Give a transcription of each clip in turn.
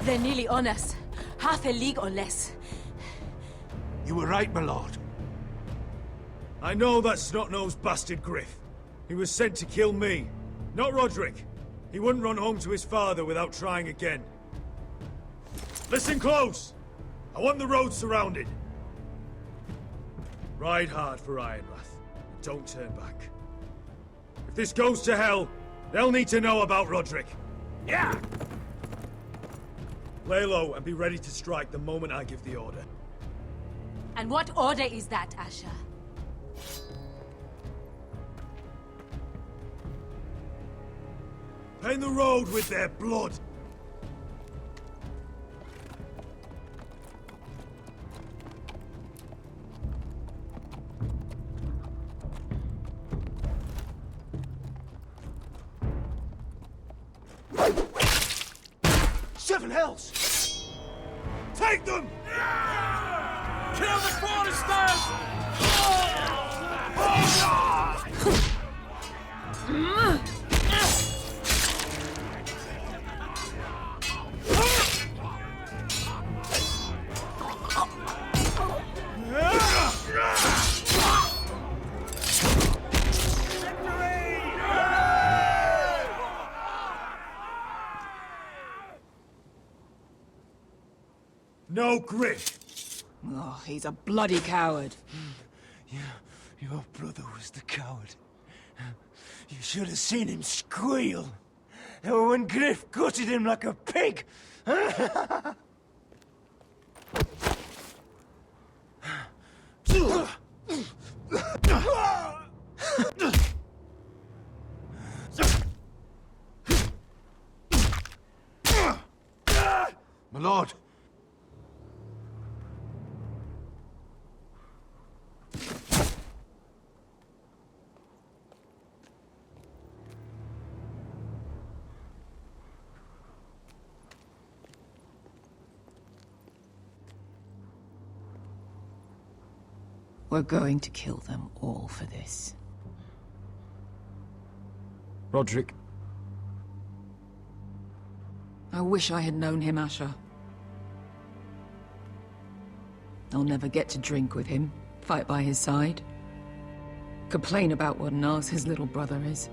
They're nearly on us. Half a league or less. You were right, my lord. I know that snot-nosed bastard Griff. He was sent to kill me, not Roderick. He wouldn't run home to his father without trying again. Listen close! I want the road surrounded. Ride hard for Ironrath, and don't turn back. If this goes to hell, they'll need to know about Roderick. Yeah! Lay low and be ready to strike the moment I give the order. And what order is that, Asher? Paint the road with their blood! Seven hells! Take them! Kill the Foresters! No Griff! Oh, he's a bloody coward. Your brother was the coward. You should have seen him squeal. When Griff gutted him like a pig. My lord. We're going to kill them all for this. Roderick. I wish I had known him, Asher. I'll never get to drink with him, fight by his side, complain about what an arse his little brother is.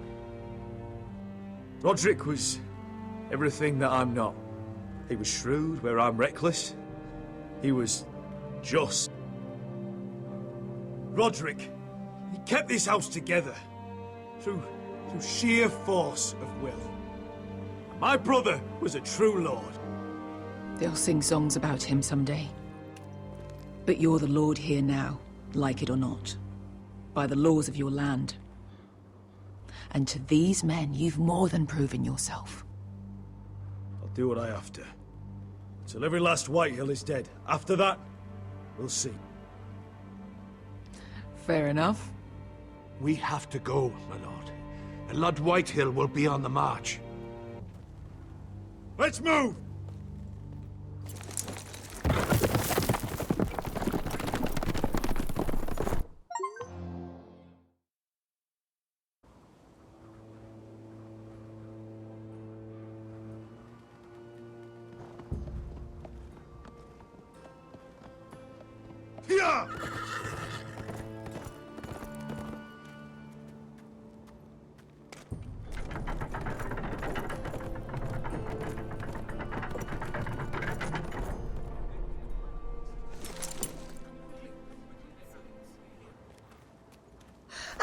Roderick was everything that I'm not. He was shrewd where I'm reckless. He was just. Roderick, he kept this house together through sheer force of will. My brother was a true lord. They'll sing songs about him someday. But you're the lord here now, like it or not, by the laws of your land. And to these men, you've more than proven yourself. I'll do what I have to. Till every last Whitehill is dead. After that, we'll see. Fair enough. We have to go, my lord. And Lord Whitehill will be on the march. Let's move! Here!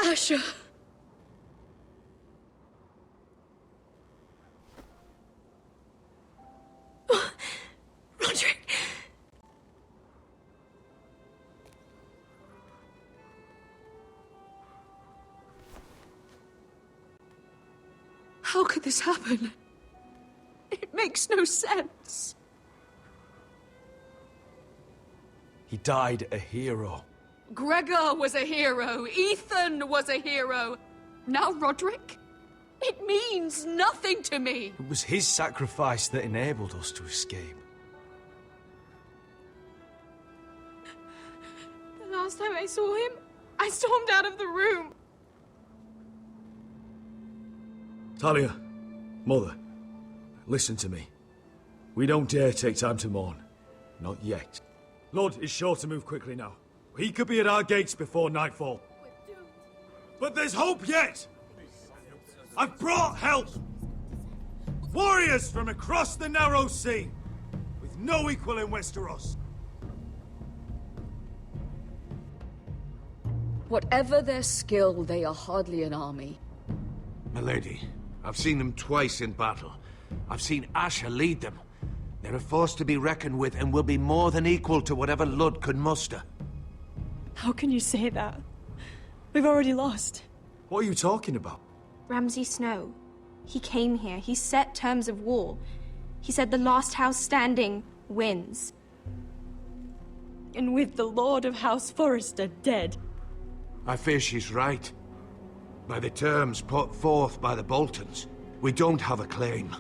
Asher! Roderick! How could this happen? It makes no sense. He died a hero. Gregor was a hero. Ethan was a hero. Now Roderick? It means nothing to me. It was his sacrifice that enabled us to escape. The last time I saw him, I stormed out of the room. Talia, Mother, listen to me. We don't dare take time to mourn. Not yet. Lord is sure to move quickly now. He could be at our gates before nightfall. But there's hope yet! I've brought help! Warriors from across the narrow sea, with no equal in Westeros. Whatever their skill, they are hardly an army. Milady, I've seen them twice in battle. I've seen Asher lead them. They're a force to be reckoned with and will be more than equal to whatever Lud could muster. How can you say that? We've already lost. What are you talking about? Ramsay Snow. He came here. He set terms of war. He said the last house standing wins. And with the Lord of House Forrester dead. I fear she's right. By the terms put forth by the Boltons, we don't have a claim.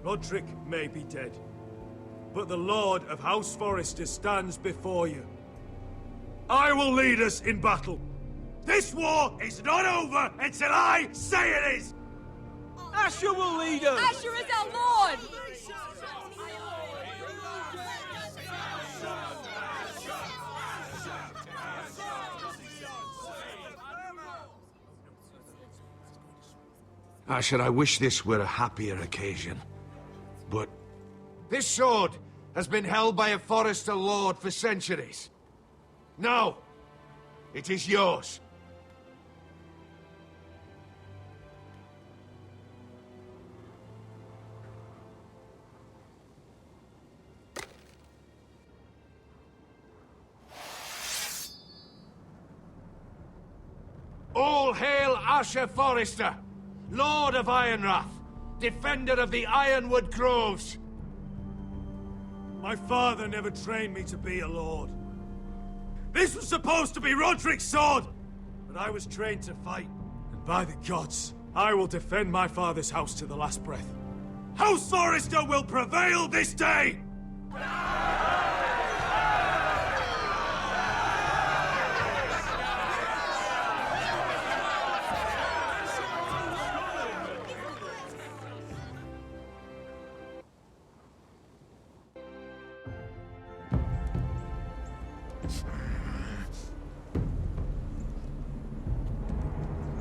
Roderick may be dead, but the Lord of House Forrester stands before you. I will lead us in battle. This war is not over until I say it is! Asher will lead us! Asher is our lord! Asher, I wish this were a happier occasion. But this sword has been held by a Forrester lord for centuries. Now, it is yours. All hail Asher Forrester, Lord of Ironrath, defender of the Ironwood Groves. My father never trained me to be a lord. This was supposed to be Roderick's sword, but I was trained to fight. And by the gods, I will defend my father's house to the last breath. House Forrester will prevail this day!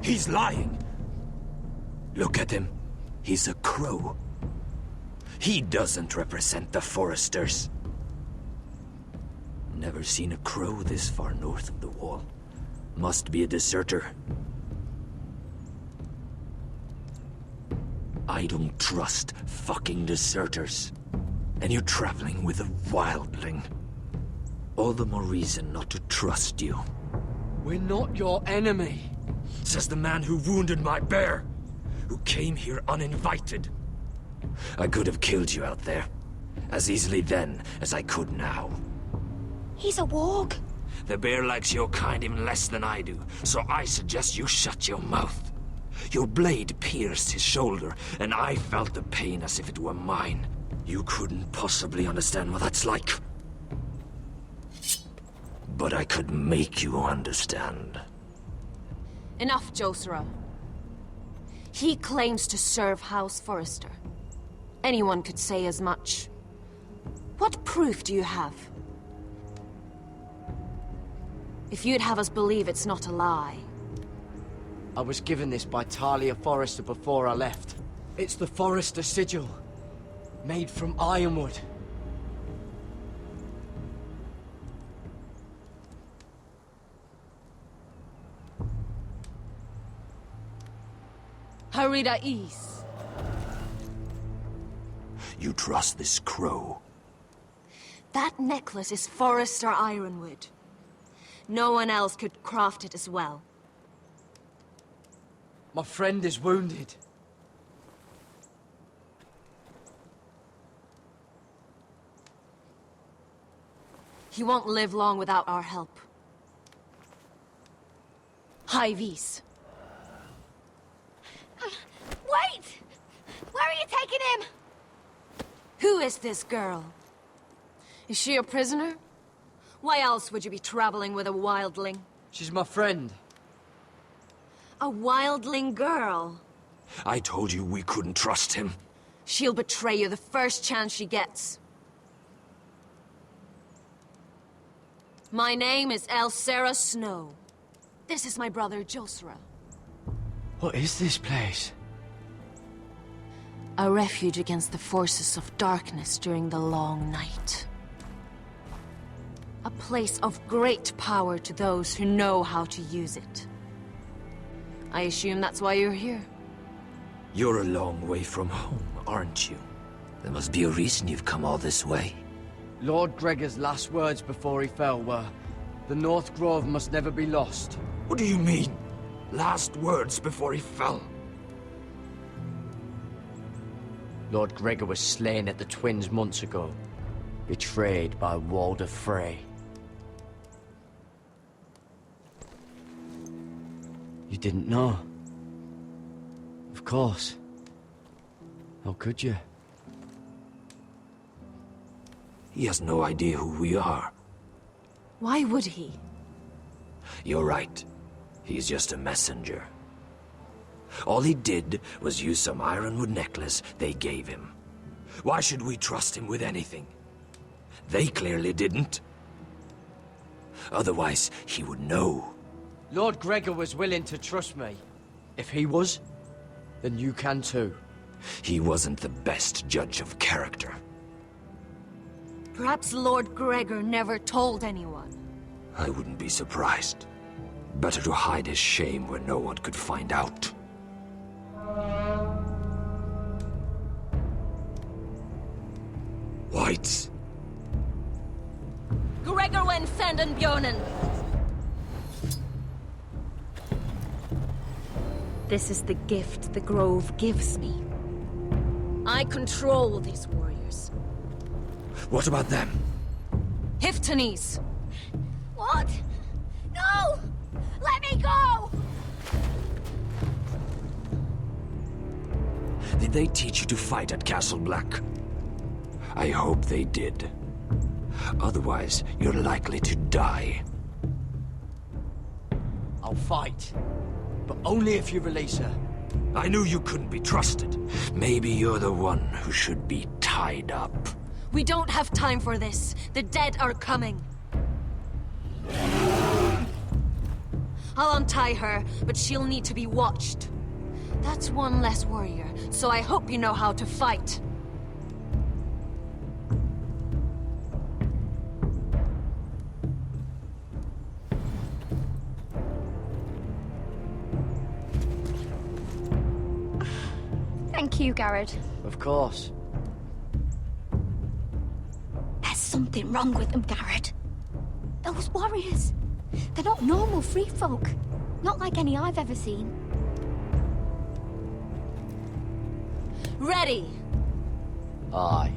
He's lying. Look at him. He's a crow. He doesn't represent the Foresters. Never seen a crow this far north of the wall. Must be a deserter. I don't trust fucking deserters. And you're traveling with a wildling. All the more reason not to trust you. We're not your enemy. Says the man who wounded my bear, who came here uninvited. I could have killed you out there, as easily then as I could now. He's a warg. The bear likes your kind even less than I do, so I suggest you shut your mouth. Your blade pierced his shoulder, and I felt the pain as if it were mine. You couldn't possibly understand what that's like. But I could make you understand. Enough, Josera. He claims to serve House Forrester. Anyone could say as much. What proof do you have? If you'd have us believe it's not a lie. I was given this by Talia Forrester before I left. It's the Forrester sigil, made from ironwood. Harida East. You trust this crow? That necklace is Forrester Ironwood. No one else could craft it as well. My friend is wounded. He won't live long without our help. High Vis. Wait! Where are you taking him? Who is this girl? Is she a prisoner? Why else would you be traveling with a wildling? She's my friend. A wildling girl? I told you we couldn't trust him. She'll betray you the first chance she gets. My name is Elsera Snow. This is my brother, Josra. What is this place? A refuge against the forces of darkness during the long night. A place of great power to those who know how to use it. I assume that's why you're here. You're a long way from home, aren't you? There must be a reason you've come all this way. Lord Gregor's last words before he fell were, "The North Grove must never be lost." What do you mean? Last words before he fell? Lord Gregor was slain at the Twins months ago, betrayed by Walder Frey. You didn't know? Of course. How could you? He has no idea who we are. Why would he? You're right. He's just a messenger. All he did was use some ironwood necklace they gave him. Why should we trust him with anything? They clearly didn't. Otherwise, he would know. Lord Gregor was willing to trust me. If he was, then you can too. He wasn't the best judge of character. Perhaps Lord Gregor never told anyone. I wouldn't be surprised. Better to hide his shame where no one could find out. Whites. Gregor wen fenden bjonen. This is the gift the Grove gives me. I control these warriors. What about them? Hiftanes. What? No! Let me go! Did they teach you to fight at Castle Black? I hope they did. Otherwise, you're likely to die. I'll fight. But only if you release her. I knew you couldn't be trusted. Maybe you're the one who should be tied up. We don't have time for this. The dead are coming. I'll untie her, but she'll need to be watched. That's one less warrior, so I hope you know how to fight. Thank you, Garrett. Of course. There's something wrong with them, Garrett. Those warriors. They're not normal free folk. Not like any I've ever seen. Ready! Aye.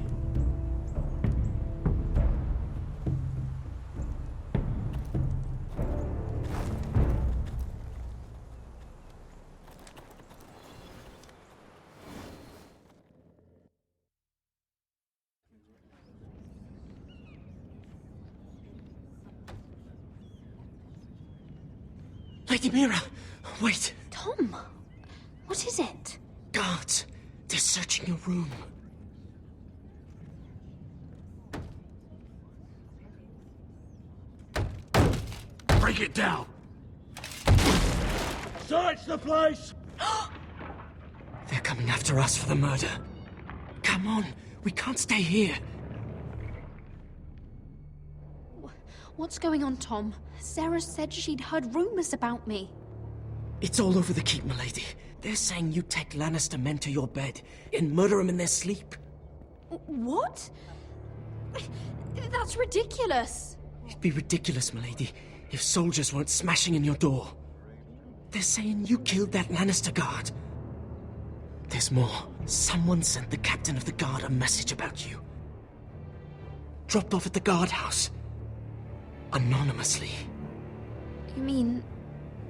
Lady Mira, wait. Tom, what is it? Guards, they're searching your room. Break it down! Search the place! They're coming after us for the murder. Come on, we can't stay here. What's going on, Tom? Sarah said she'd heard rumors about me. It's all over the keep, milady. They're saying you take Lannister men to your bed and murder them in their sleep. What? That's ridiculous. It'd be ridiculous, milady, if soldiers weren't smashing in your door. They're saying you killed that Lannister guard. There's more. Someone sent the captain of the guard a message about you. Dropped off at the guardhouse. Anonymously. You mean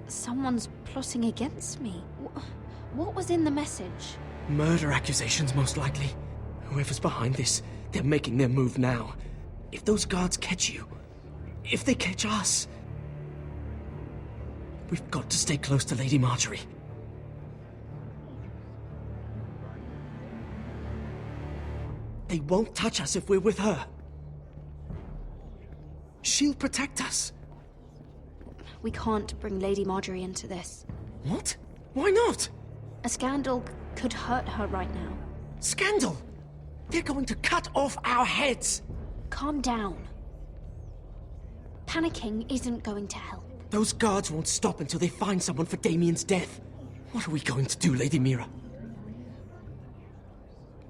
someone's plotting against me? What was in the message? Murder accusations, most likely. Whoever's behind this, they're making their move now. If those guards catch you, if they catch us, we've got to stay close to Lady Marjorie. They won't touch us if we're with her. She'll protect us. We can't bring Lady Marjorie into this. What? Why not? A scandal could hurt her right now. Scandal? They're going to cut off our heads. Calm down. Panicking isn't going to help. Those guards won't stop until they find someone for Damien's death. What are we going to do, Lady Mira?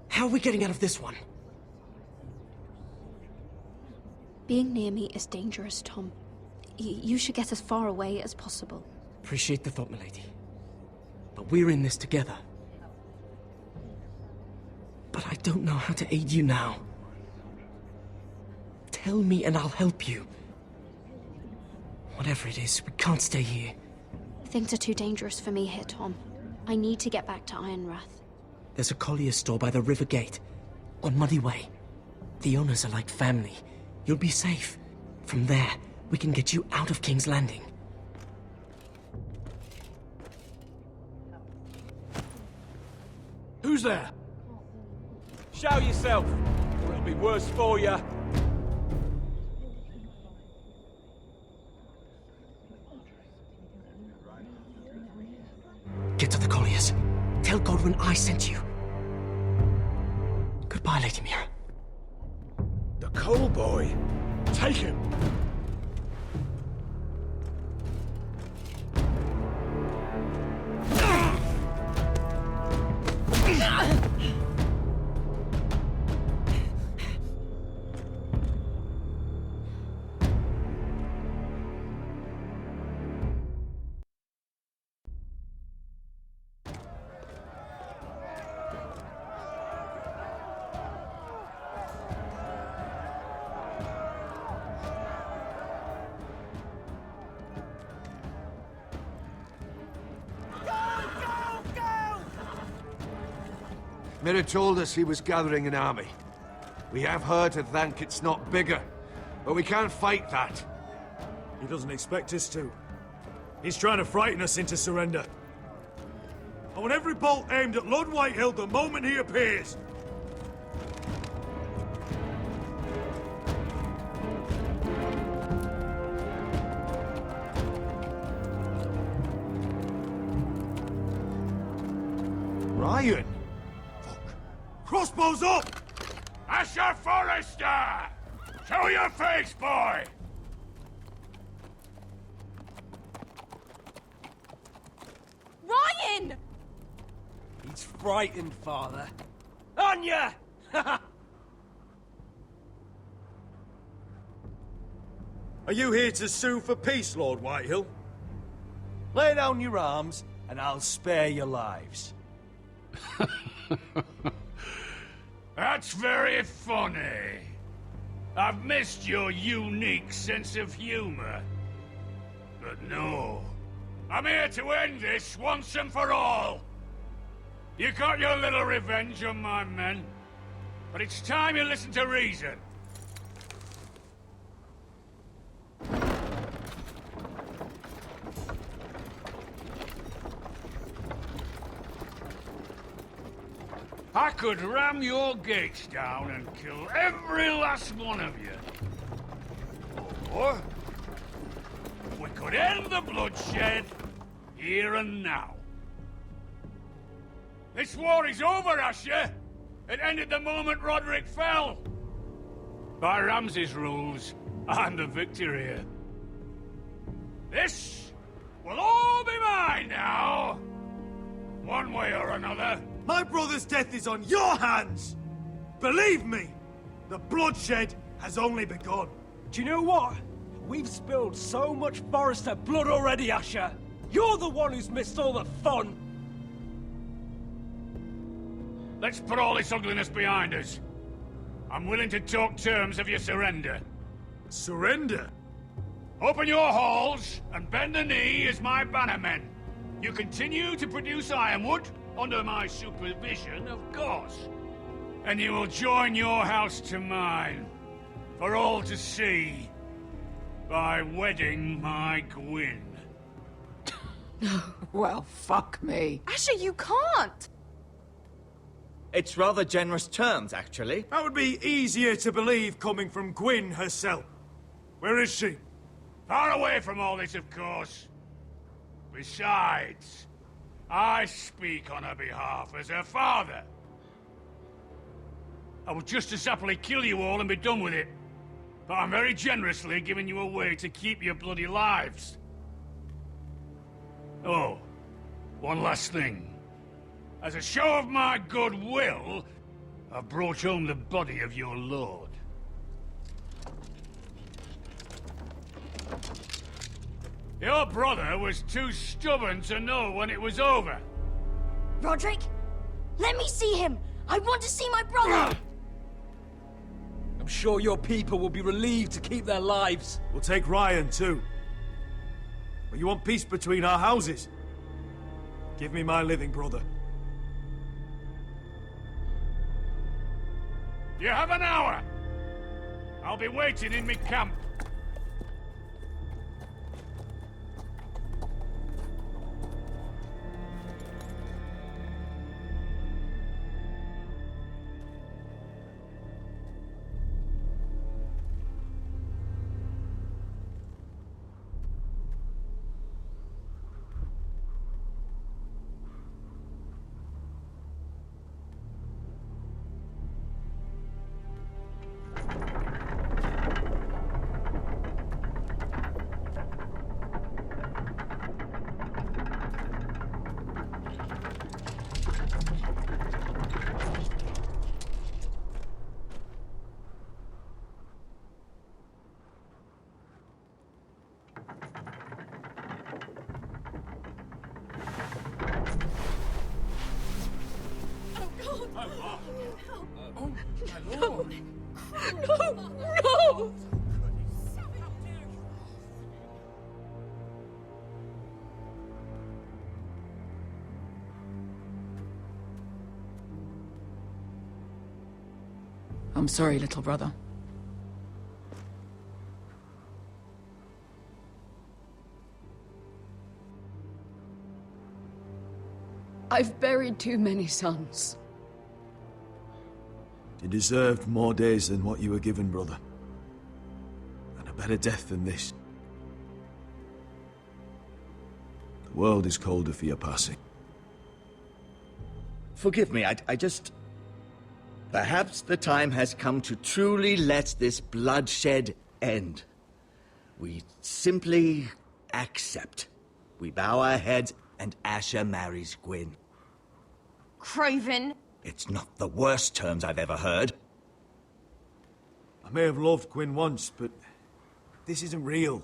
How are we getting out of this one? Being near me is dangerous, Tom. You should get as far away as possible. Appreciate the thought, milady. But we're in this together. But I don't know how to aid you now. Tell me and I'll help you. Whatever it is, we can't stay here. Things are too dangerous for me here, Tom. I need to get back to Ironrath. There's a collier's store by the river gate, on Muddy Way. The owners are like family. You'll be safe. From there, we can get you out of King's Landing. Who's there? Show yourself, or it'll be worse for you. Get to the colliers. Tell Godwin I sent you. Goodbye, Lady Mira. The coal boy. Take him. Mira told us he was gathering an army. We have her to thank it's not bigger, but we can't fight that. He doesn't expect us to. He's trying to frighten us into surrender. I want every bolt aimed at Lord Whitehill the moment he appears. Ryan! Crossbows up! Asher Forrester! Show your face, boy! Ryan! He's frightened, father. On ya! Are you here to sue for peace, Lord Whitehill? Lay down your arms, and I'll spare your lives. That's very funny. I've missed your unique sense of humor. But no, I'm here to end this once and for all. You got your little revenge on my men, but it's time you listen to reason. I could ram your gates down and kill every last one of you. Or we could end the bloodshed here and now. This war is over, Asher. It ended the moment Roderick fell. By Ramsay's rules, I'm the victor here. This will all be mine now. One way or another. My brother's death is on your hands! Believe me, the bloodshed has only begun. Do you know what? We've spilled so much Forrester blood already, Asher. You're the one who's missed all the fun. Let's put all this ugliness behind us. I'm willing to talk terms of your surrender. Surrender? Open your halls and bend the knee as my bannermen. You continue to produce ironwood, under my supervision, of course. And you will join your house to mine, for all to see, by wedding my Gwyn. No. Well, fuck me. Asher, you can't! It's rather generous terms, actually. That would be easier to believe coming from Gwyn herself. Where is she? Far away from all this, of course. Besides, I speak on her behalf as her father. I would just as happily kill you all and be done with it. But I'm very generously giving you a way to keep your bloody lives. Oh, one last thing. As a show of my goodwill, I've brought home the body of your lord. Your brother was too stubborn to know when it was over. Roderick? Let me see him! I want to see my brother! I'm sure your people will be relieved to keep their lives. We'll take Ryan, too. But you want peace between our houses? Give me my living brother. You have an hour! I'll be waiting in my camp. No! I'm sorry, little brother. I've buried too many sons. You deserved more days than what you were given, brother. And a better death than this. The world is colder for your passing. Forgive me, I just... Perhaps the time has come to truly let this bloodshed end. We simply accept. We bow our heads and Asher marries Gwyn. Craven! It's not the worst terms I've ever heard. I may have loved Gwyn once, but this isn't real.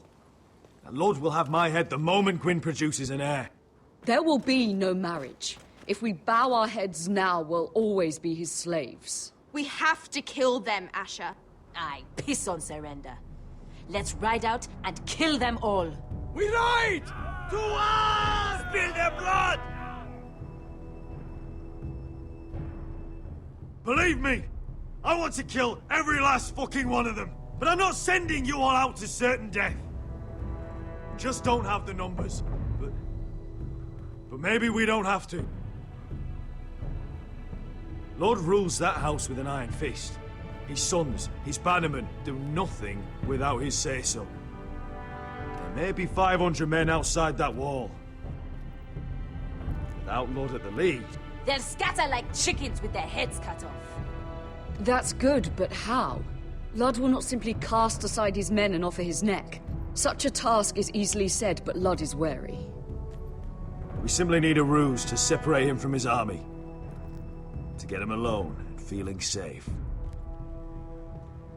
And Lord will have my head the moment Gwyn produces an heir. There will be no marriage. If we bow our heads now, we'll always be his slaves. We have to kill them, Asher. Aye, piss on surrender. Let's ride out and kill them all. We ride! To us! Spill their blood! Believe me, I want to kill every last fucking one of them. But I'm not sending you all out to certain death. Just don't have the numbers. But maybe we don't have to. Lord rules that house with an iron fist. His sons, his bannermen, do nothing without his say-so. There may be 500 men outside that wall. Without Lord at the lead... They'll scatter like chickens with their heads cut off. That's good, but how? Ludd will not simply cast aside his men and offer his neck. Such a task is easily said, but Ludd is wary. We simply need a ruse to separate him from his army. To get him alone and feeling safe.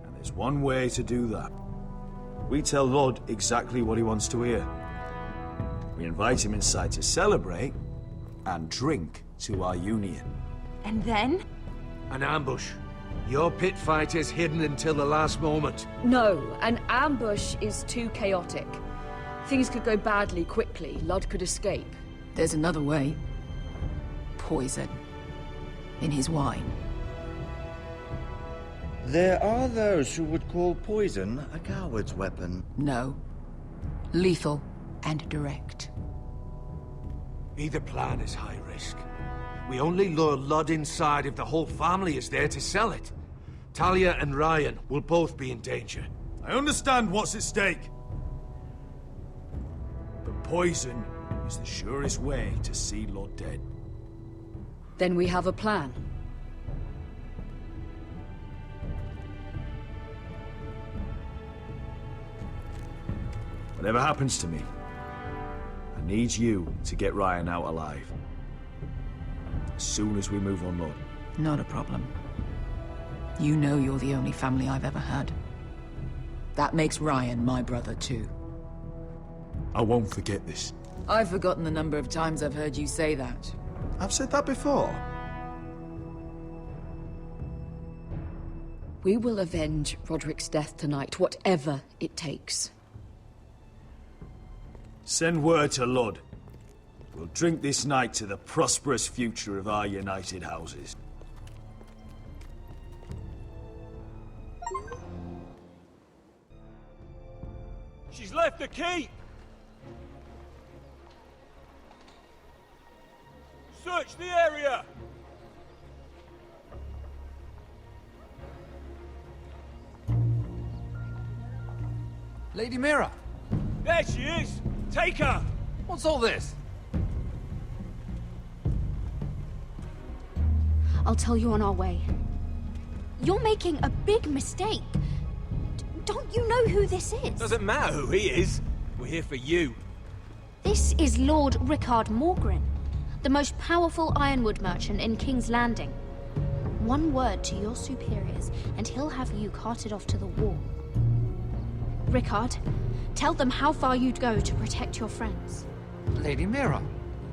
And there's one way to do that. We tell Lord exactly what he wants to hear. We invite him inside to celebrate and drink to our union. And then? An ambush. Your pit fight is hidden until the last moment. No, an ambush is too chaotic. Things could go badly quickly. Ludd could escape. There's another way. Poison. In his wine. There are those who would call poison a coward's weapon. No. Lethal and direct. Either plan is high risk. We only lure Ludd inside if the whole family is there to sell it. Talia and Ryan will both be in danger. I understand what's at stake. But poison is the surest way to see Lord dead. Then we have a plan. Whatever happens to me, I need you to get Ryan out alive. As soon as we move on, Lord. Not a problem. You know you're the only family I've ever had. That makes Ryan my brother too. I won't forget this. I've forgotten the number of times I've heard you say that. I've said that before. We will avenge Roderick's death tonight, whatever it takes. Send word to Ludd. We'll drink this night to the prosperous future of our united houses. She's left the keep! Search the area! Lady Mira! There she is! Take her! What's all this? I'll tell you on our way. You're making a big mistake. Don't you know who this is? Doesn't matter who he is. We're here for you. This is Lord Rickard Morgren, the most powerful ironwood merchant in King's Landing. One word to your superiors, and he'll have you carted off to the wall. Rickard, tell them how far you'd go to protect your friends. Lady Mira,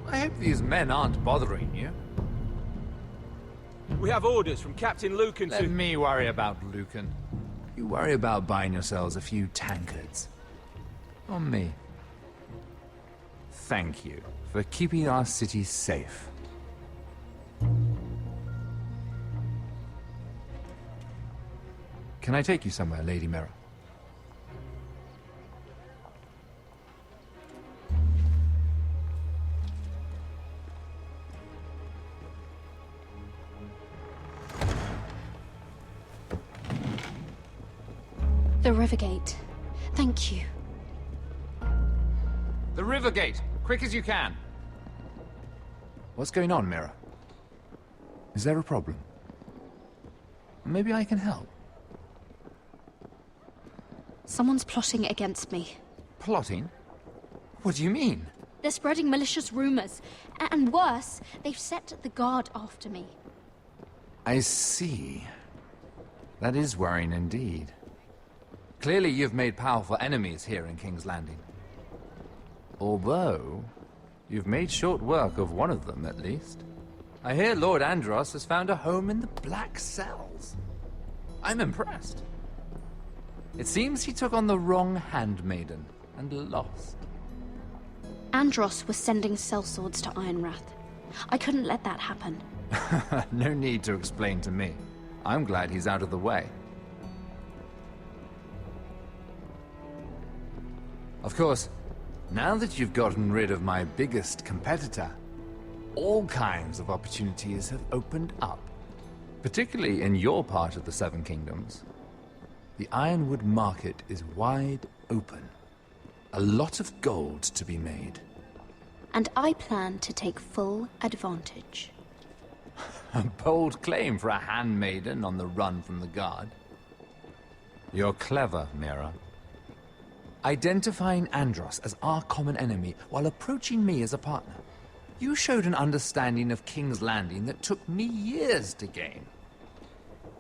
I hope these men aren't bothering you. We have orders from Captain Lucan Let me worry about Lucan. You worry about buying yourselves a few tankards. On me. Thank you for keeping our city safe. Can I take you somewhere, Lady Mira? The Rivergate. Thank you. The Rivergate! Quick as you can! What's going on, Mira? Is there a problem? Maybe I can help. Someone's plotting against me. Plotting? What do you mean? They're spreading malicious rumors. And worse, they've set the guard after me. I see. That is worrying indeed. Clearly you've made powerful enemies here in King's Landing. Although, you've made short work of one of them, at least. I hear Lord Andros has found a home in the Black Cells. I'm impressed. It seems he took on the wrong handmaiden and lost. Andros was sending sellswords to Ironwrath. I couldn't let that happen. No need to explain to me. I'm glad he's out of the way. Of course, now that you've gotten rid of my biggest competitor, all kinds of opportunities have opened up. Particularly in your part of the Seven Kingdoms. The Ironwood market is wide open. A lot of gold to be made. And I plan to take full advantage. A bold claim for a handmaiden on the run from the guard. You're clever, Mira. Identifying Andros as our common enemy while approaching me as a partner. You showed an understanding of King's Landing that took me years to gain.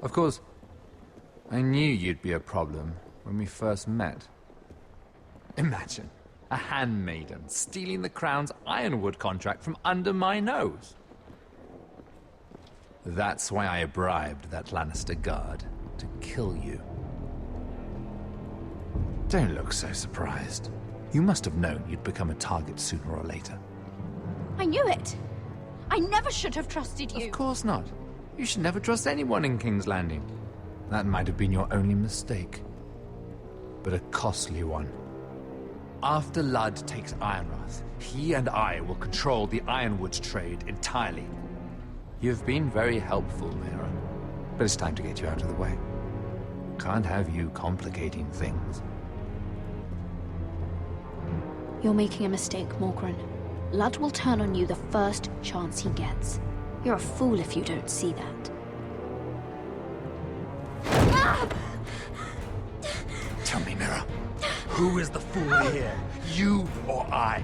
Of course, I knew you'd be a problem when we first met. Imagine, a handmaiden stealing the Crown's Ironwood contract from under my nose. That's why I bribed that Lannister guard to kill you. Don't look so surprised. You must have known you'd become a target sooner or later. I knew it! I never should have trusted you! Of course not. You should never trust anyone in King's Landing. That might have been your only mistake. But a costly one. After Ludd takes Ironwrath, he and I will control the Ironwood trade entirely. You've been very helpful, Mira. But it's time to get you out of the way. Can't have you complicating things. You're making a mistake, Morgren. Ludd will turn on you the first chance he gets. You're a fool if you don't see that. Tell me, Mira, who is the fool here? You or I?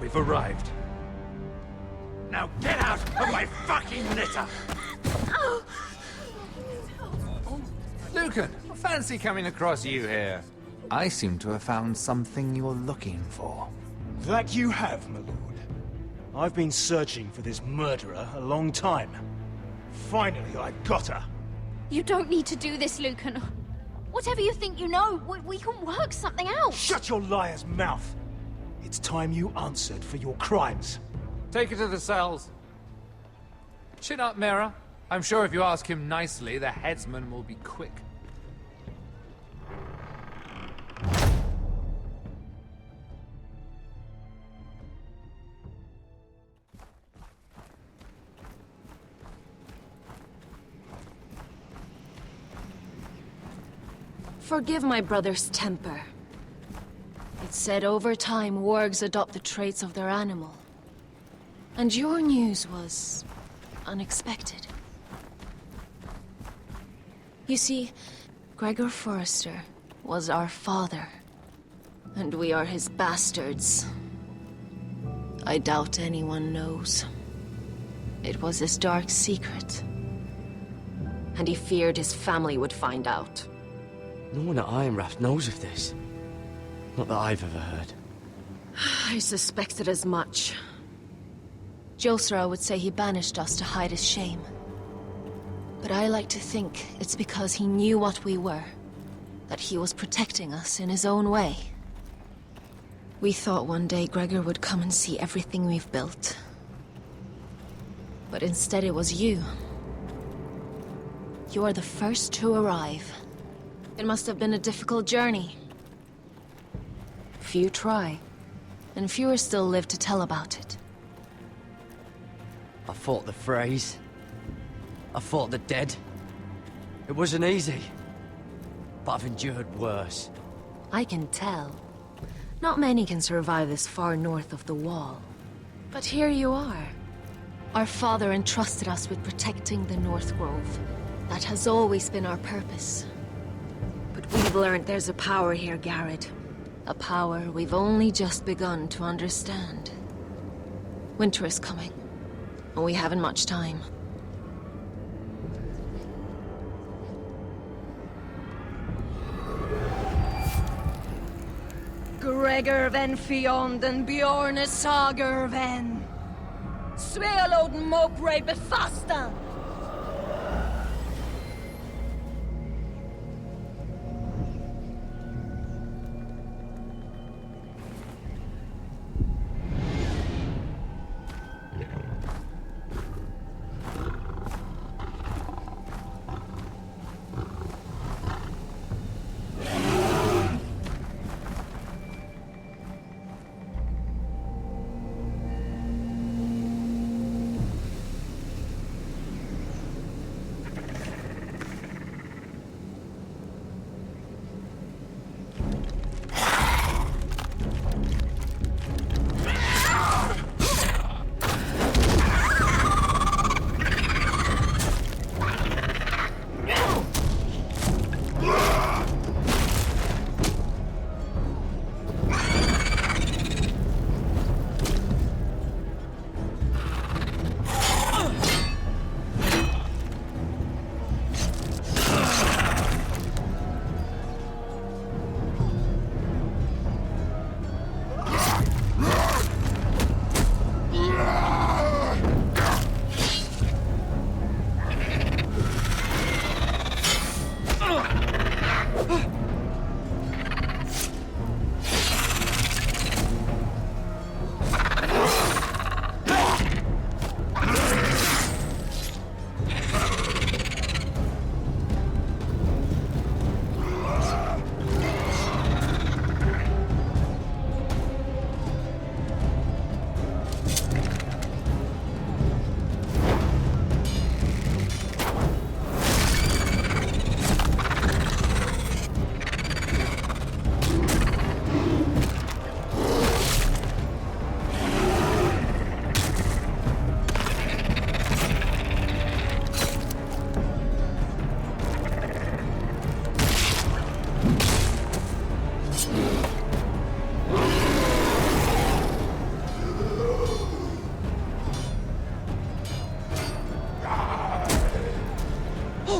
We've arrived. Now get out of my fucking litter! Lucan, fancy coming across you here. I seem to have found something you're looking for. That you have, my lord. I've been searching for this murderer a long time. Finally, I got her. You don't need to do this, Lucan. Whatever you think you know, we can work something out. Shut your liar's mouth! It's time you answered for your crimes. Take her to the cells. Chin up, Mira. I'm sure if you ask him nicely, the headsman will be quick. Forgive my brother's temper. It's said over time wargs adopt the traits of their animal. And your news was unexpected. You see, Gregor Forrester was our father, and we are his bastards. I doubt anyone knows. It was his dark secret, and he feared his family would find out. No one at Ironraft knows of this. Not that I've ever heard. I suspected as much. Josra would say he banished us to hide his shame. But I like to think it's because he knew what we were. That he was protecting us in his own way. We thought one day Gregor would come and see everything we've built. But instead it was you. You are the first to arrive. It must have been a difficult journey. Few try, and fewer still live to tell about it. I fought the Freys. I fought the dead. It wasn't easy. But I've endured worse. I can tell. Not many can survive this far north of the Wall. But here you are. Our father entrusted us with protecting the North Grove. That has always been our purpose. But we've learned there's a power here, Garrett. A power we've only just begun to understand. Winter is coming, and we haven't much time. Gregor ven Fionden Bjorne Sager ven Svealoden Mopre Befasta.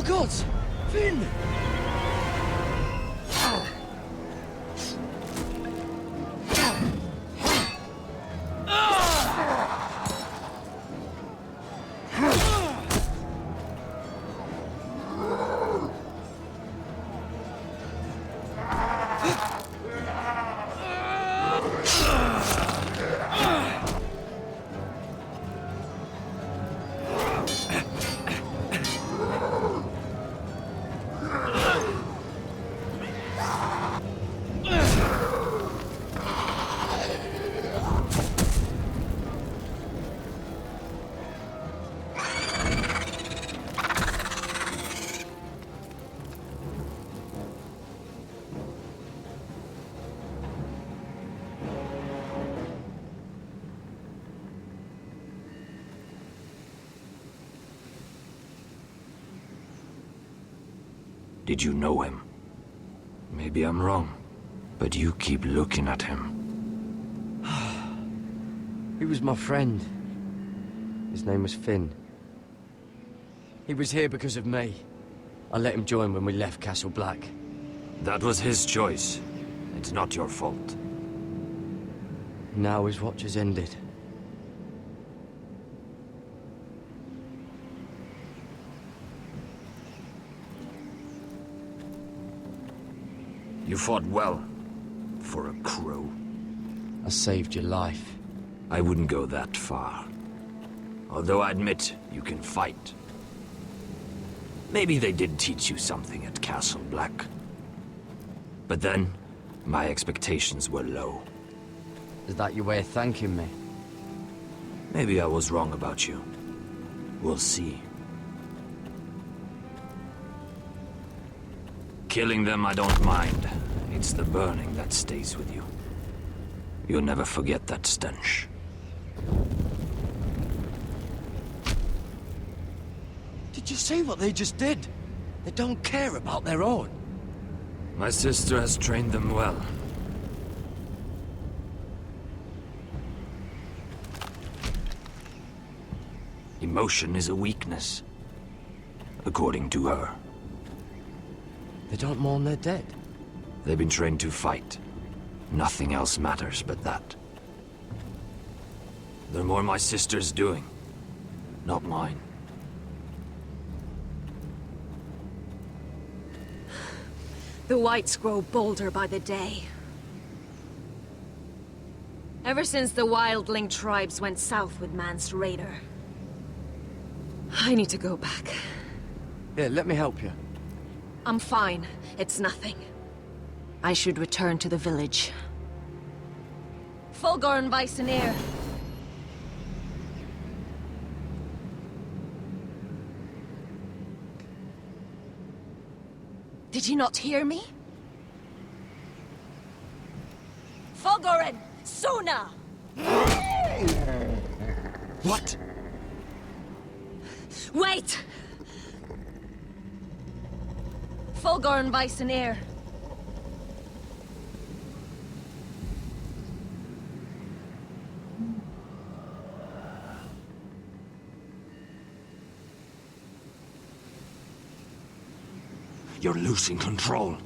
gods! Finn! Did you know him? Maybe I'm wrong, but you keep looking at him. He was my friend. His name was Finn. He was here because of me. I let him join when we left Castle Black. That was his choice. It's not your fault. Now his watch has ended. You fought well, for a crow. I saved your life. I wouldn't go that far. Although I admit, you can fight. Maybe they did teach you something at Castle Black. But then, my expectations were low. Is that your way of thanking me? Maybe I was wrong about you. We'll see. Killing them I don't mind. It's the burning that stays with you. You'll never forget that stench. Did you see what they just did? They don't care about their own. My sister has trained them well. Emotion is a weakness, according to her. They don't mourn their dead. They've been trained to fight. Nothing else matters but that. They're more my sister's doing, not mine. The whites grow bolder by the day. Ever since the wildling tribes went south with Man's raider. I need to go back. Here, let me help you. I'm fine. It's nothing. I should return to the village. Fulgorn Weisenir. Did you not hear me? Fulgorn! Suna! What? Wait! Fulgorn Weisenir. You're losing control.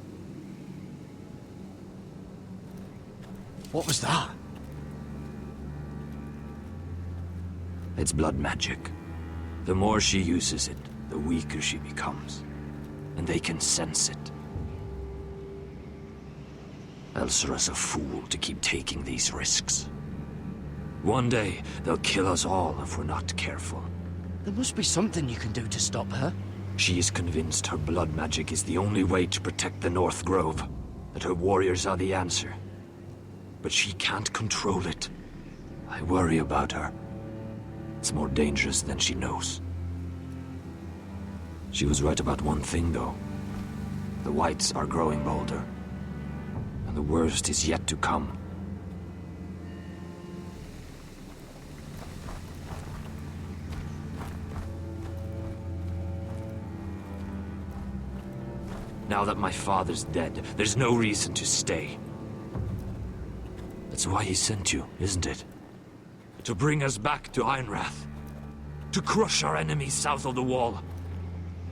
What was that? It's blood magic. The more she uses it, the weaker she becomes. And they can sense it. Elsera's a fool to keep taking these risks. One day, they'll kill us all if we're not careful. There must be something you can do to stop her. She is convinced her blood magic is the only way to protect the North Grove, that her warriors are the answer. But she can't control it. I worry about her. It's more dangerous than she knows. She was right about one thing, though. The whites are growing bolder. And the worst is yet to come. Now that my father's dead, there's no reason to stay. That's why he sent you, isn't it? To bring us back to Ironrath. To crush our enemies south of the Wall.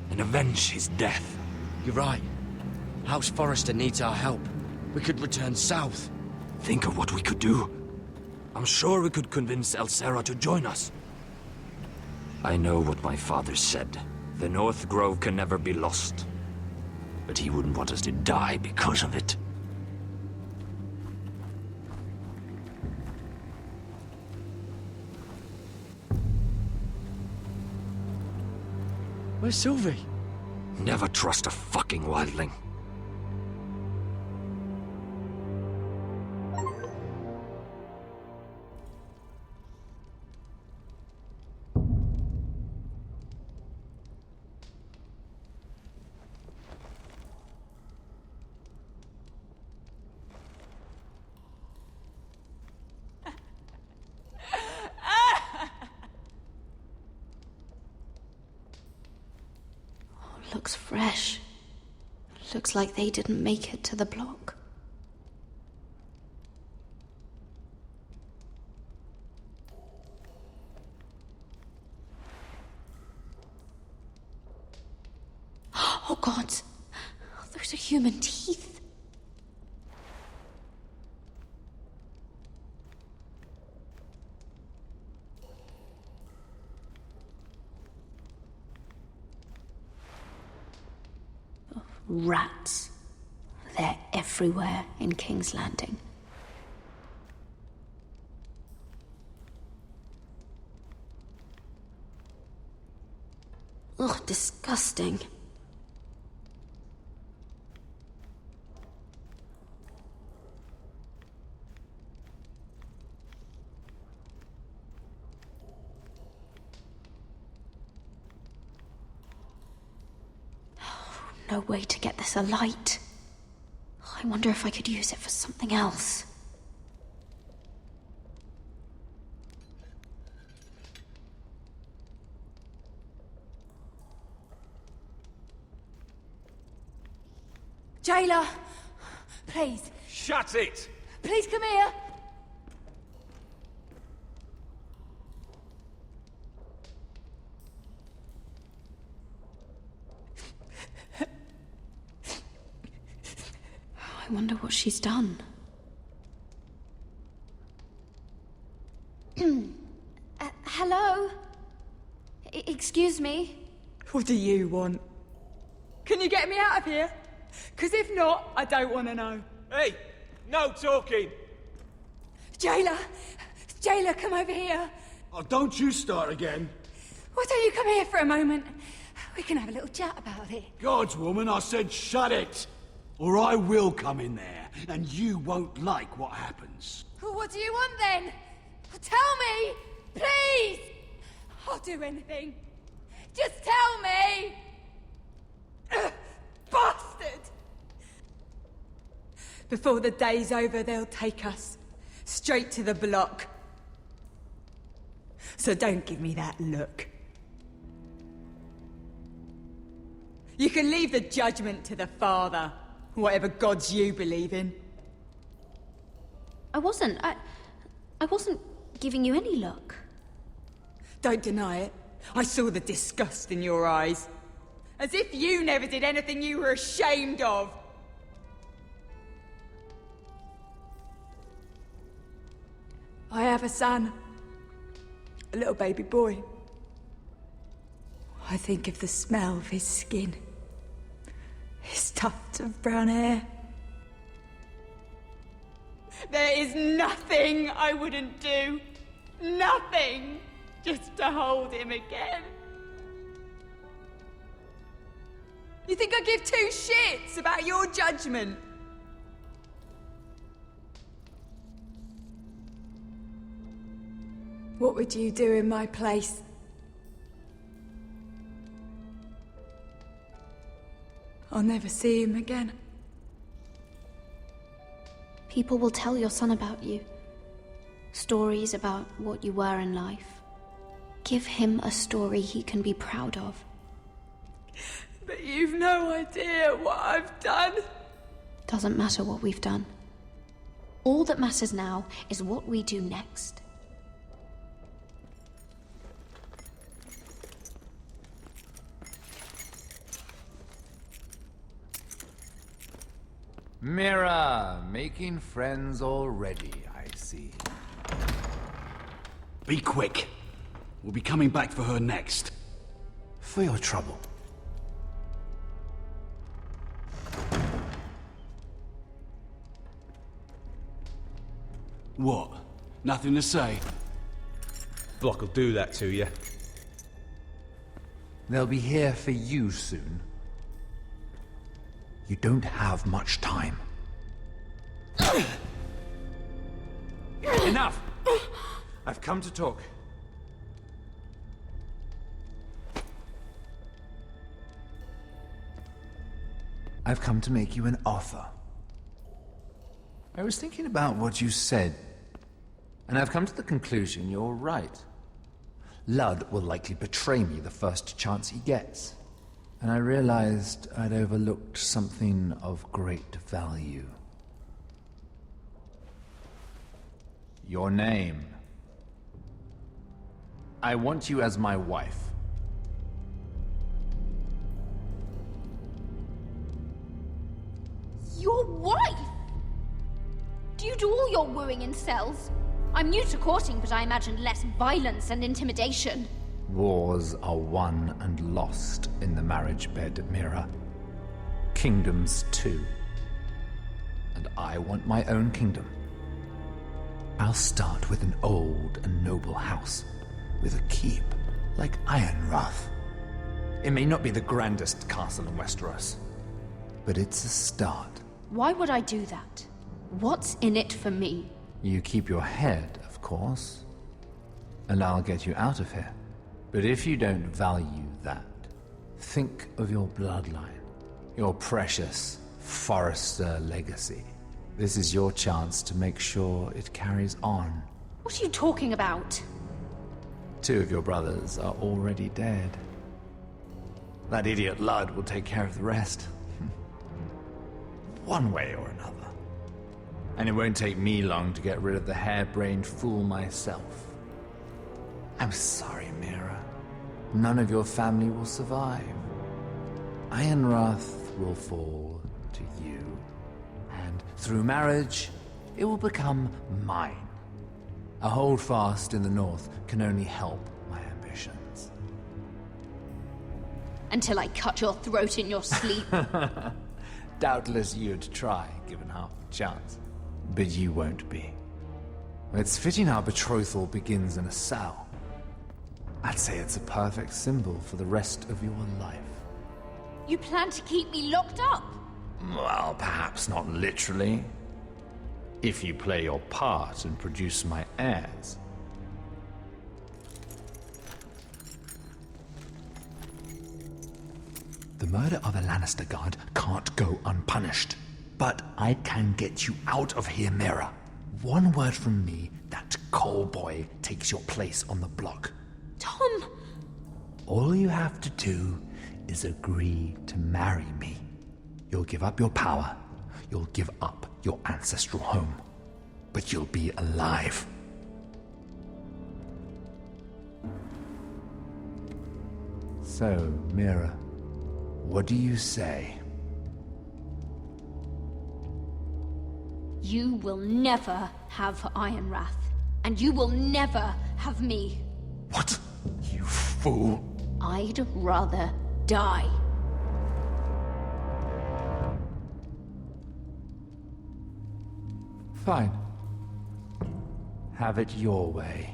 and avenge his death. You're right. House Forrester needs our help. We could return south. Think of what we could do. I'm sure we could convince Elsera to join us. I know what my father said. The North Grove can never be lost. But he wouldn't want us to die because of it. Where's Sylvie? Never trust a fucking wildling. Looks fresh. Looks like they didn't make it to the block. Oh God! Those are human teeth. Rats. They're everywhere in King's Landing. Ugh, disgusting. No way to get this alight. I wonder if I could use it for something else. Jailer! Please. Shut it! Please come here! I wonder what she's done. Hello? Excuse me? What do you want? Can you get me out of here? Because if not, I don't want to know. Hey! No talking! Jailer! Jailer, come over here! Oh, don't you start again. Why don't you come here for a moment? We can have a little chat about it. God's woman, I said shut it! Or I will come in there, and you won't like what happens. Well, what do you want then? Tell me! Please! I'll do anything. Just tell me! Ugh, bastard! Before the day's over, they'll take us straight to the block. So don't give me that look. You can leave the judgment to the Father, whatever gods you believe in. I wasn't giving you any look. Don't deny it. I saw the disgust in your eyes. As if you never did anything you were ashamed of. I have a son. A little baby boy. I think of the smell of his skin. His tufts of brown hair. There is nothing I wouldn't do. Nothing. Just to hold him again. You think I give two shits about your judgment? What would you do in my place? I'll never see him again. People will tell your son about you. Stories about what you were in life. Give him a story he can be proud of. But you've no idea what I've done. Doesn't matter what we've done. All that matters now is what we do next. Mira, making friends already, I see. Be quick. We'll be coming back for her next. For your trouble. What? Nothing to say? Block will do that to you. They'll be here for you soon. You don't have much time. Enough! I've come to talk. I've come to make you an offer. I was thinking about what you said, and I've come to the conclusion you're right. Ludd will likely betray me the first chance he gets. And I realized I'd overlooked something of great value. Your name. I want you as my wife. Your wife? Do you do all your wooing in cells? I'm new to courting, but I imagined less violence and intimidation. Wars are won and lost in the marriage bed, Mira. Kingdoms too. And I want my own kingdom. I'll start with an old and noble house, with a keep like Ironrath. It may not be the grandest castle in Westeros, but it's a start. Why would I do that? What's in it for me? You keep your head, of course, and I'll get you out of here. But if you don't value that, think of your bloodline, your precious Forrester legacy. This is your chance to make sure it carries on. What are you talking about? 2 of your brothers are already dead. That idiot Ludd will take care of the rest. One way or another. And it won't take me long to get rid of the harebrained fool myself. I'm sorry, Mira. None of your family will survive. Ironrath will fall to you. And through marriage, it will become mine. A holdfast in the north can only help my ambitions. Until I cut your throat in your sleep. Doubtless you'd try, given half a chance. But you won't be. It's fitting our betrothal begins in a cell. I'd say it's a perfect symbol for the rest of your life. You plan to keep me locked up? Well, perhaps not literally. If you play your part and produce my heirs. The murder of a Lannister guard can't go unpunished. But I can get you out of here, Mira. One word from me, that coal boy takes your place on the block. Tom! All you have to do is agree to marry me. You'll give up your power. You'll give up your ancestral home. But you'll be alive. So, Mira, what do you say? You will never have Ironrath. And you will never have me. What? You fool. I'd rather die. Fine. Have it your way.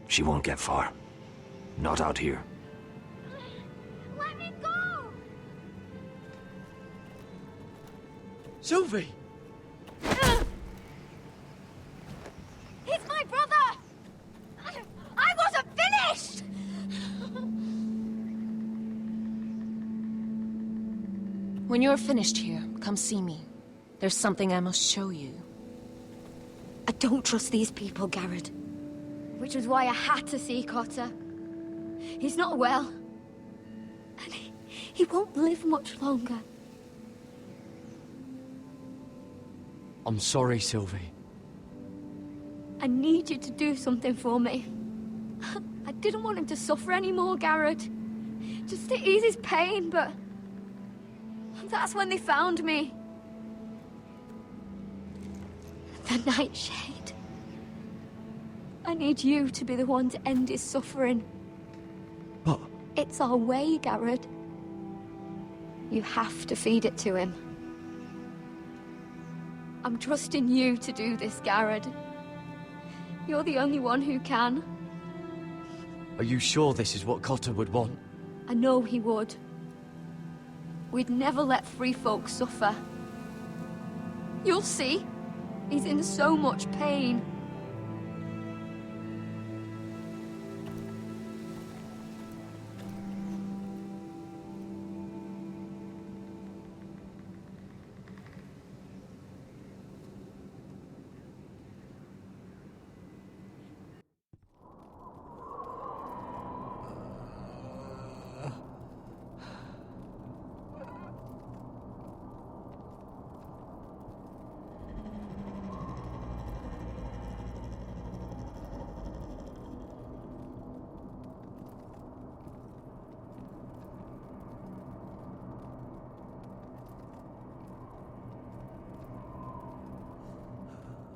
She won't get far. Not out here. Let me go! Sylvie! He's my brother! I wasn't finished! When you're finished here, come see me. There's something I must show you. I don't trust these people, Garrett. Which was why I had to see Cotter. He's not well. And he won't live much longer. I'm sorry, Sylvie. I need you to do something for me. I didn't want him to suffer anymore, Garrett. Just to ease his pain, but... that's when they found me. The Nightshade. I need you to be the one to end his suffering. But... It's our way, Garrett. You have to feed it to him. I'm trusting you to do this, Garrett. You're the only one who can. Are you sure this is what Cotter would want? I know he would. We'd never let free folk suffer. You'll see. He's in so much pain.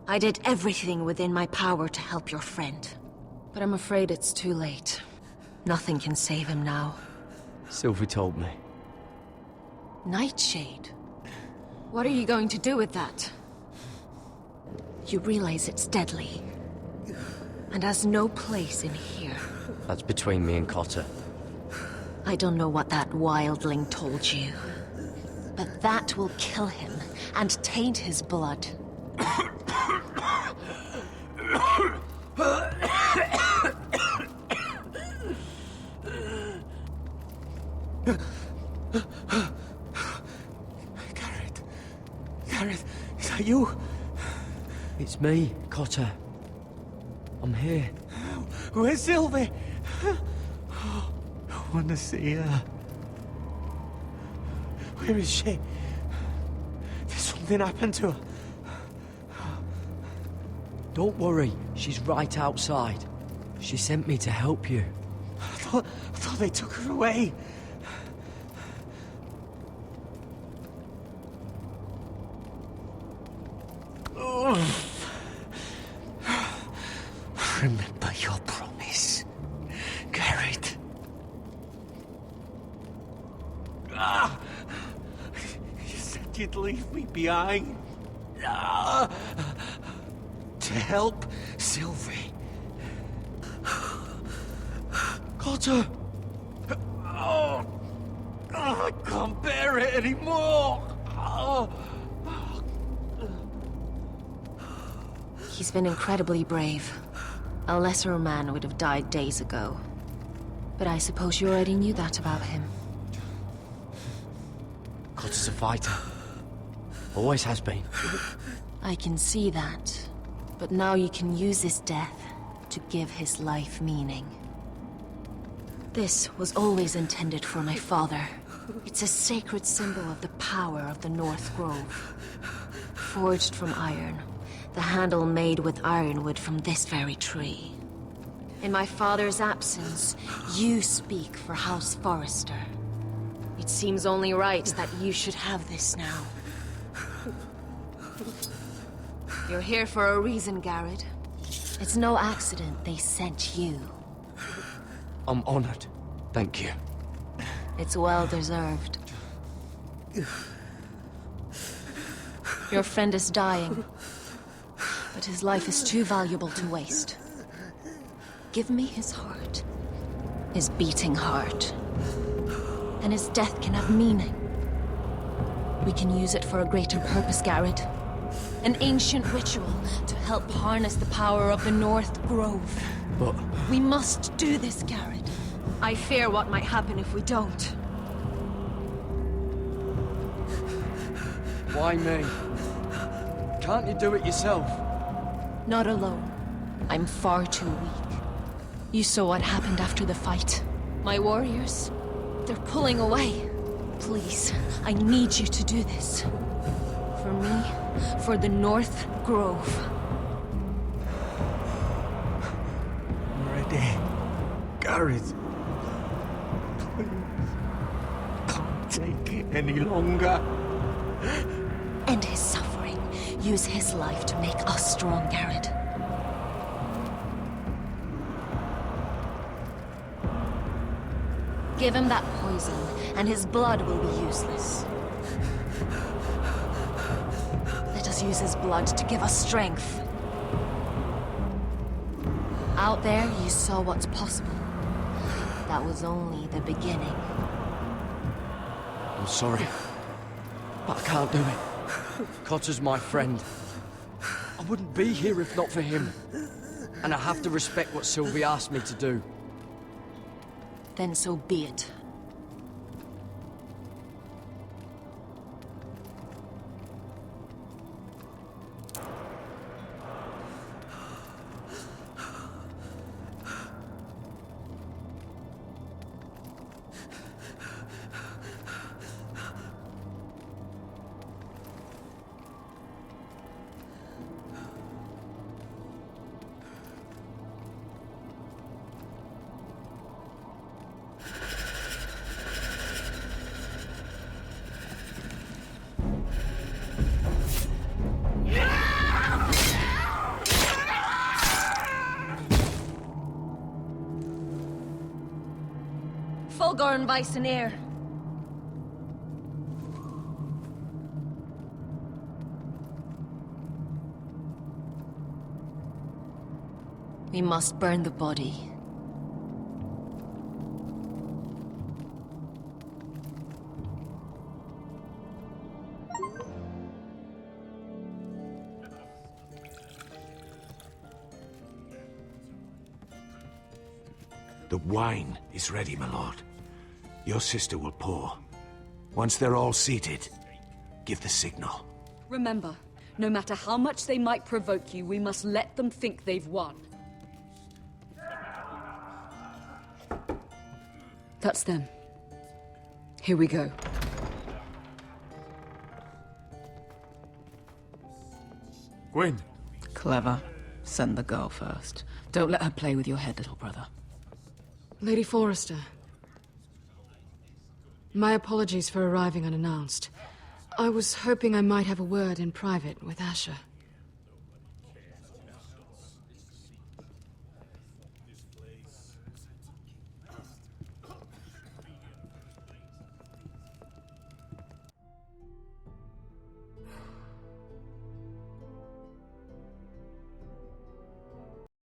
I did everything within my power to help your friend. But I'm afraid it's too late. Nothing can save him now. Sylvie told me. Nightshade? What are you going to do with that? You realize it's deadly. And has no place in here. That's between me and Cotter. I don't know what that wildling told you. But that will kill him and taint his blood. Garrett, is that you? It's me, Cotter. I'm here. Where's Sylvie? Oh, I want to see her. Where is she? Did something happen to her? Don't worry, she's right outside. She sent me to help you. I thought they took her away. Remember your promise, Garrett. You said you'd leave me behind. To help Sylvie. Cotter! Oh, I can't bear it anymore! He's been incredibly brave. A lesser man would have died days ago. But I suppose you already knew that about him. Cotter's a fighter. Always has been. I can see that. But now you can use his death to give his life meaning. This was always intended for my father. It's a sacred symbol of the power of the North Grove. Forged from iron, the handle made with ironwood from this very tree. In my father's absence, you speak for House Forrester. It seems only right that you should have this now. You're here for a reason, Garrett. It's no accident they sent you. I'm honored. Thank you. It's well deserved. Your friend is dying, but his life is too valuable to waste. Give me his heart. His beating heart. And his death can have meaning. We can use it for a greater purpose, Garrett. An ancient ritual to help harness the power of the North Grove. But... we must do this, Garrett. I fear what might happen if we don't. Why me? Can't you do it yourself? Not alone. I'm far too weak. You saw what happened after the fight. My warriors, they're pulling away. Please, I need you to do this. For me, for the North Grove. I'm ready. Gareth. Please. Can't take it any longer. End his suffering. Use his life to make us strong, Garrett. Give him that poison, and his blood will be useless. Let us use his blood to give us strength. Out there, you saw what's possible. That was only the beginning. I'm sorry, but I can't do it. Cotter's my friend. I wouldn't be here if not for him. And I have to respect what Sylvie asked me to do. Then so be it. Fulgorn Bisoneer. We must burn the body. The wine is ready, my lord. Your sister will pour. Once they're all seated, give the signal. Remember, no matter how much they might provoke you, we must let them think they've won. That's them. Here we go. Gwyn. Clever. Send the girl first. Don't let her play with your head, little brother. Lady Forrester. My apologies for arriving unannounced. I was hoping I might have a word in private with Asher.